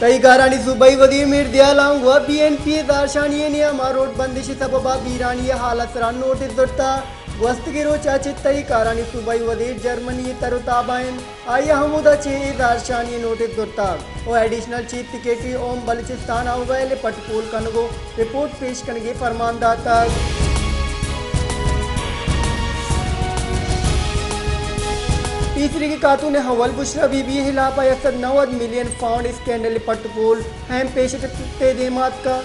तई गारानी सूबाई वजीर मीर दयालांग व BNP दारशानी नियमा रोड बंदिशी सबबा बीरानी हालत सरा नोटिस दొడతా वस्तगिरो चाचित्तई कारानी सूबाई वजीर जर्मनी तरुताबाइन आया हमुदा चे दारशानी नोटिस दొడతా ओ एडिशनल चीफ सेक्रेटरी ओम बलूचिस्तान अवैले पटपोल कनगो रिपोर्ट पेश कनगे फरमानदाता तीसरी की खातून हवल Bushra Bibi हिलाफ 90 million pound scandal पटपोल हैम पेश देमात का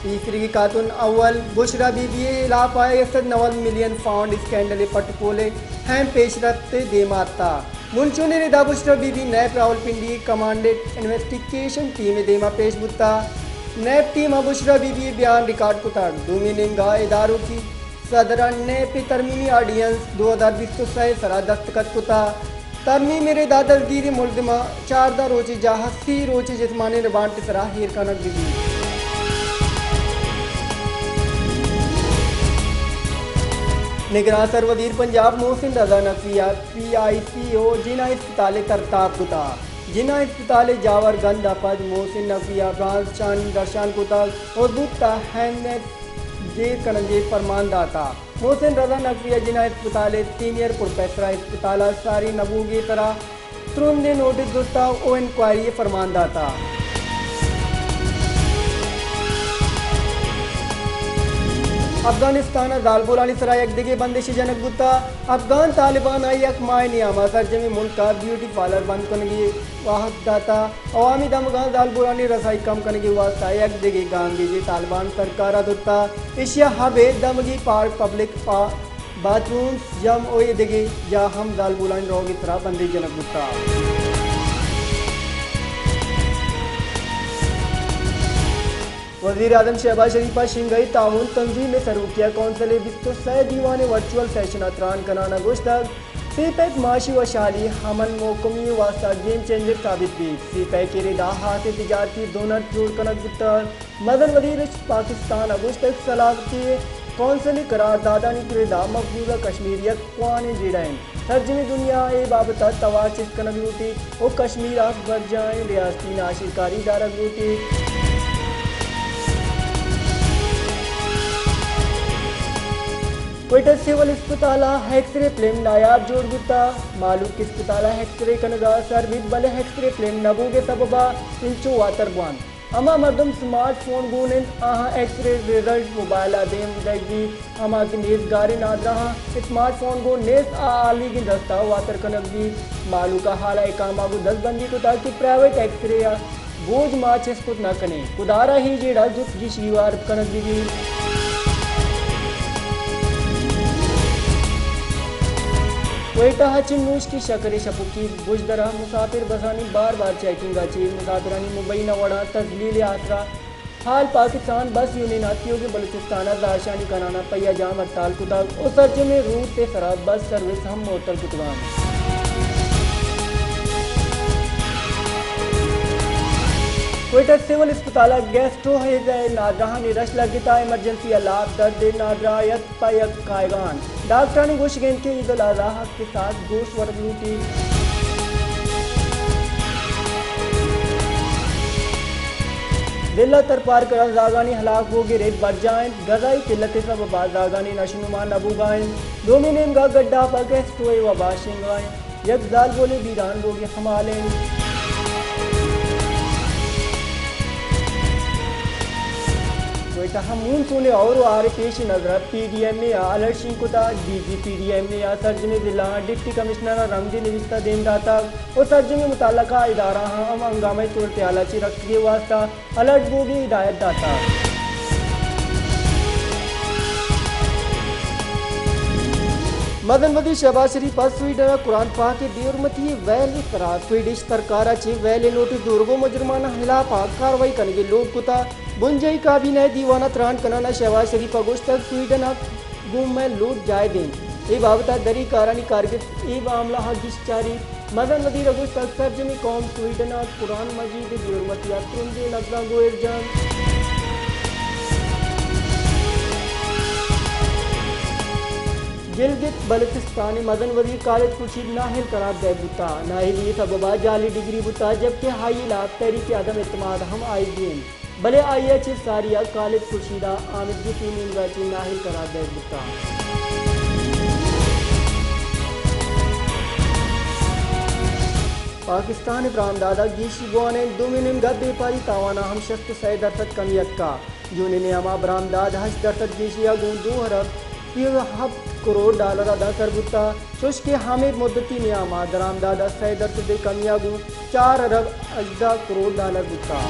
तीसरी की खातून अव्वल Bushra Bibi हिलाफ 90 million pound scandal पटपोल हैम पेश देमात था मुंशो ने रिदा बुशरा बीबी नैब रावलपिंडी कमांडेड इन्वेस्टिगेशन टीम देमा पेश बुता नैब टीम बुशरा बीबी बयान रिकॉर्ड कुता दूमी निंगा इदारों की सदर ने तरमीमी ऑर्डिनेंस 2020 सरा दस्तखत कुता तरमीम मेरे दादरगीरी मुलजमा 4 रोज़ी जहासी रोज़ी जिस्मानी रिमांड सरा हीर कनक दी निगरान सर वजीर पंजाब मोहसिन रजा नकविया PICO जिना अस्पताल तरताब कुता जिना अस्पताल जावर गंद अपद मोहसिन नकविया ब्रांच चान दर्शान कुता और दुता हैनेट जे कनजे फरमानदाता मोहसिन रजा नकविया जिना अस्पताल सीनियर प्रोफेसर अस्पताल सारी नबूगी तरह तुरंत नोटिस दोस्ता ओ इंक्वायरी फरमानदाता अफगानिस्तान जालबोलानी सराय एक दिगे बंदिश जनक गुत्ता अफगान तालिबान आई एक माय नियामा सरजमी मुल्क का ब्यूटी पार्लर बंद करने वाहद दाता अवामी दमगान जालबोलानी रसाई कम करने वास्ता एक दिगे गांगी जी तालिबान सरकार दुत्ता एशिया हबे दमगी पार्क पब्लिक बाथरूम जम ओए दिगे या हम जालबोलानी रोगी तरह बंदिश जनक गुत्ता वज़ीर आज़म शहबाज शरीफा शिंगई ताउन तंजीम में सरूकिया कौंसिल बिस्तो सह दीवान वर्चुअल सेशन अतरान कनाना गुश्तक सीपैक माशी व शाली हमन मोकमी वास्ता गेम चेंजर साबित भी सीपैक के रिदा हाथ तिजारती डोनर जोड़ कनक गुत्तर मदन वजीर पाकिस्तान अगुश्तक सलाहती कौंसिल करारदादानी के रिदा मकबूजा कश्मीरियत क्वान जिड़ैन तर्जमी दुनिया ए बाबत तवाचिस कनक लूटी ओ कश्मीर आफ बर जाए रियासती नाशिरकारी दारक लूटी क्वेटर सिविल अस्पताल एक्सरे प्लेन नायाब जोड़ गुत्ता मालूम कि अस्पताल एक्सरे कनगा सर्विस बल एक्सरे प्लेन नबूगे सबबा इंचो वातर बुआन अमा मर्दम स्मार्टफोन गुनें आहा एक्सरे रिजल्ट मोबाइल देम दगी अमा की नेज गारे नादरा स्मार्टफोन गो नेज आली की दस्ता वातर कनक दी मालू का हाला एकामा गो दस बंदी को ताकि प्राइवेट एक्सरे या बोझ माचेस कुछ न कने कुदारा ही जेड़ा जुट जी शिवार कनक दी कोयटा चिन्नूश की शकरे शपुकी बुजदरा मुसाफिर बसानी बार बार चेकिंग अचीव मुसाफिरानी मुंबई नवाड़ा तजलील आसरा हाल पाकिस्तान बस यूनियन आतियों के बलूचिस्तान दारशानी कराना पैया जाम हड़ताल कुताब और सर्ज में रूट से खराब बस सर्विस हम मोटर कुतवान कोयटा सिविल अस्पताल गेस्टो है नादरा ने रश लगता इमरजेंसी अलाब दर्द नादरायत पायक कायगान डॉक्टरानी गोश गेंद के ईद उल अजहा के साथ गोश वर्ग लूटी दिल्ला तरपार कर जागानी हलाक हो गिरे बढ़ जाए गजाई किल्लत सब जागानी नशनुमा नबूगाएं डोमिनेम गा गड्ढा पर गेस्टो वबा शिंगाएं यक जाल बोले बीरान बोगे हमालें हमून सुने और आर पेश नजर PDM ने अलर्ट शिंकुता DG PDM ने या सर्ज में जिला डिप्टी कमिश्नर रमजी निविस्ता देन दाता और सर्ज में मुतालका इदारा हम हंगामे सूरत आलाची रख के वास्ता अलर्ट बोगी हिदायत दाता मदन वदी शहबाज शरीफ स्वीडन कुरान पाक के बेहरमती वैल करा स्वीडिश सरकार चे वैल नोटिस दुर्गो मुजरमाना खिलाफ कार्रवाई करने लोग कुता बुंजई का भी नए दीवाना त्राण कनाना शहबाज शरीफ अगस्त तक स्वीडन गुम में लूट जाए दें ये बाबत दरी कारानी कारगिल ये मामला गिश्चारी मदन वजीर अगस्त तक सर्जमी कौम स्वीडन कुरान मजीद बेहरमती तुरंजे नजरा गोयर जान गिलगित बल्तिस्तान मदन वजीर खालिद खुर्शीद नाहिल करार दे बुता नाहिली सबबा जाली डिग्री बुता जबकि हाई लाभ तहरीक अदम इतमाद हम आई गेम भले आई एच सारिया खालिद खुर्शीदा आमिद गुफीन यूनिवर्सिटी नाहिल करार दे बुता पाकिस्तान बरामदादा गीशी बुआने दुमिनिम गद्दे पारी तावाना हम शस्त सै दरसद कमियत का यूनियन अमा बरामदाद हश दरसद गीशिया गुण 2 अरब $7 करोड़ अदा कर बुता चुश के हामिद मुद्दती नियामा दरामदादा सै दरसद कमिया गुण 4 अरब 18 करोड़ बुता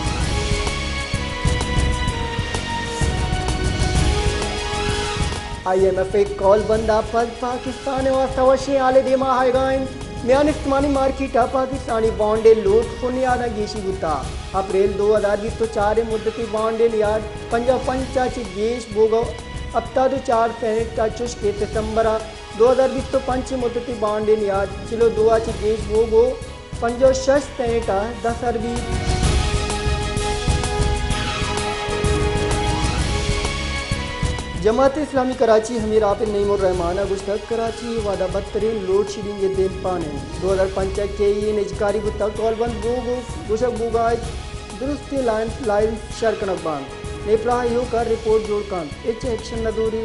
IMF एक कॉल बंदा पर पाकिस्तान वास्तवशी आले देमा हायगाइन म्यान इस्तेमाली मार्केट पाकिस्तानी बॉन्डे लूट खुनियादा गीशी बुता अप्रैल 2024 मुद्दती बॉन्डे याद 55 गेश बोगो अब 4 सेनेट का चुश के सितंबर 2025 मुद्दती बॉन्डे याद चिलो 2 गेश बोगो 56 सेनेट 10 अरबी जमात इस्लामी कराची हमीर आफिल नईमुर रहमान गुश्तक कराची वादा बदतरीन लोड शेडिंग ये दिन पाने 2005 के ये निजकारी गुत्ता कॉलबंद बोगो गुशक बुगाज दुरुस्ती लाइन शरकनक बांग नेप्रा यो कर रिपोर्ट जोड़कान एच एक्शन नदूरी